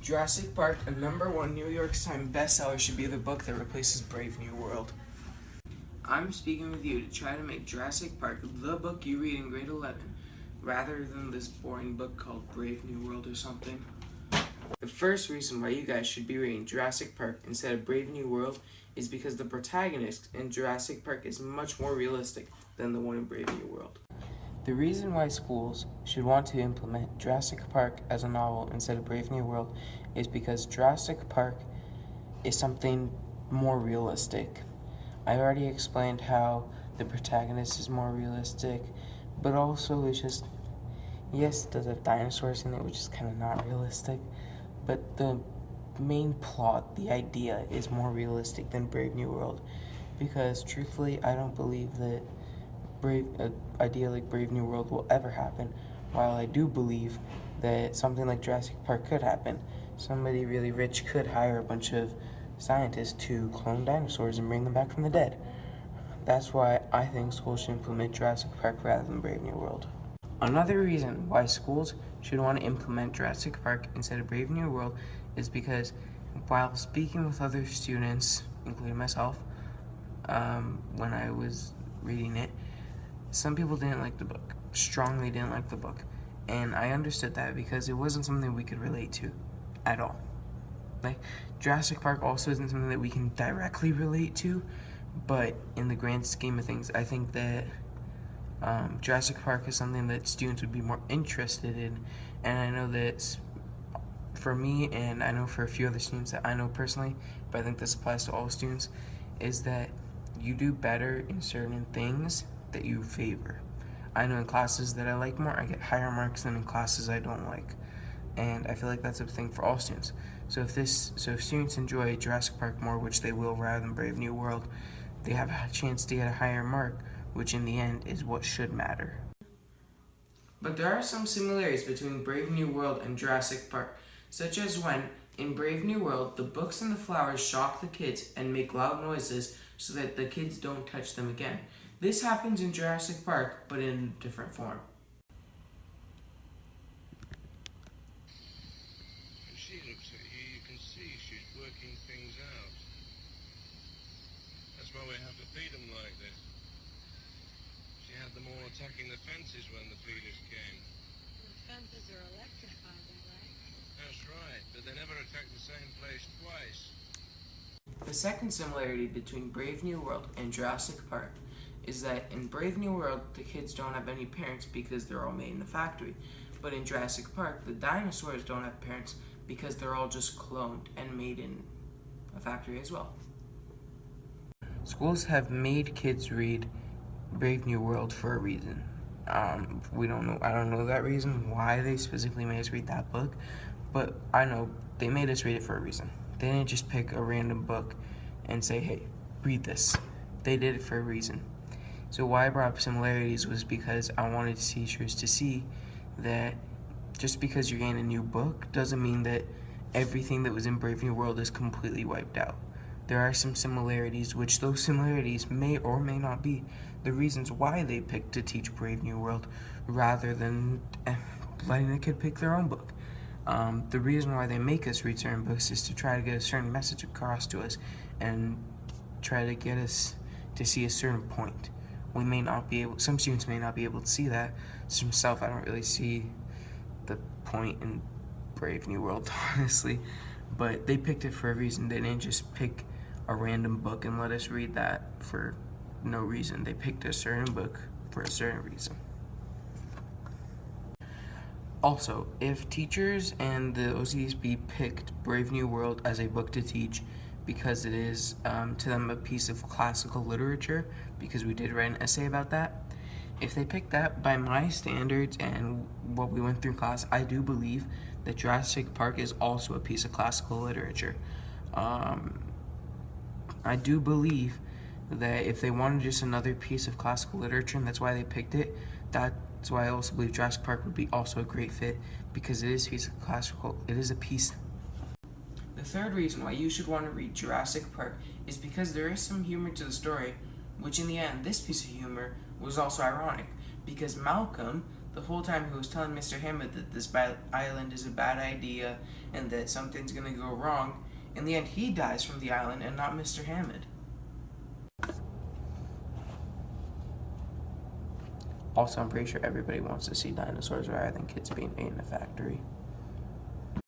Jurassic Park, a #1 New York Times bestseller, should be the book that replaces Brave New World. I'm speaking with you to try to make Jurassic Park the book you read in grade 11, rather than this boring book called Brave New World or something. The first reason why you guys should be reading Jurassic Park instead of Brave New World is because the protagonist in Jurassic Park is much more realistic than the one in Brave New World. The reason why schools should want to implement Jurassic Park as a novel instead of Brave New World is because Jurassic Park is something more realistic. I already explained how the protagonist is more realistic, but also it's just, yes, it does have dinosaurs in it, which is kind of not realistic, but the main plot, the idea, is more realistic than Brave New World, because truthfully, I don't believe that an idea like Brave New World will ever happen, while I do believe that something like Jurassic Park could happen. Somebody really rich could hire a bunch of scientists to clone dinosaurs and bring them back from the dead. That's why I think schools should implement Jurassic Park rather than Brave New World. Another reason why schools should want to implement Jurassic Park instead of Brave New World is because while speaking with other students, including myself, when I was reading it, some people didn't like the book, strongly didn't like the book, and I understood that because it wasn't something we could relate to at all. Like, Jurassic Park also isn't something that we can directly relate to, but in the grand scheme of things, I think that Jurassic Park is something that students would be more interested in, and I know that for me, and I know for a few other students that I know personally, but I think this applies to all students, is that you do better in certain things that you favor. I know in classes that I like more, I get higher marks than in classes I don't like. And I feel like that's a thing for all students. So if students enjoy Jurassic Park more, which they will rather than Brave New World, they have a chance to get a higher mark, which in the end is what should matter. But there are some similarities between Brave New World and Jurassic Park, such as when, in Brave New World, the books and the flowers shock the kids and make loud noises so that the kids don't touch them again. This happens in Jurassic Park, but in a different form. When she looks at you, you can see she's working things out. That's why we have to feed them like this. She had them all attacking the fences when the feeders came. The fences are electrified, right? That's right, but they never attack the same place twice. The second similarity between Brave New World and Jurassic Park is that in Brave New World, the kids don't have any parents because they're all made in the factory. But in Jurassic Park, the dinosaurs don't have parents because they're all just cloned and made in a factory as well. Schools have made kids read Brave New World for a reason. I don't know that reason, why they specifically made us read that book, but I know they made us read it for a reason. They didn't just pick a random book and say, hey, read this. They did it for a reason. So why I brought up similarities was because I wanted teachers to see that just because you're getting a new book doesn't mean that everything that was in Brave New World is completely wiped out. There are some similarities, which those similarities may or may not be the reasons why they picked to teach Brave New World rather than letting the kid pick their own book. The reason why they make us read certain books is to try to get a certain message across to us and try to get us to see a certain point. Some students may not be able to see that. So myself, I don't really see the point in Brave New World, honestly. But they picked it for a reason. They didn't just pick a random book and let us read that for no reason. They picked a certain book for a certain reason. Also, if teachers and the OCSB picked Brave New World as a book to teach because it is, to them, a piece of classical literature, because we did write an essay about that, if they picked that, by my standards and what we went through in class, I do believe that Jurassic Park is also a piece of classical literature. I do believe that if they wanted just another piece of classical literature, and that's why they picked it, that's why I also believe Jurassic Park would be also a great fit, because it is a piece of classical, it is a piece. The third reason why you should want to read Jurassic Park is because there is some humor to the story, which in the end, this piece of humor was also ironic, because Malcolm, The whole time he was telling Mr. Hammond that this island is a bad idea and that something's gonna go wrong. In the end, he dies from the island and not Mr. Hammond. Also, I'm pretty sure everybody wants to see dinosaurs rather than kids being made in a factory.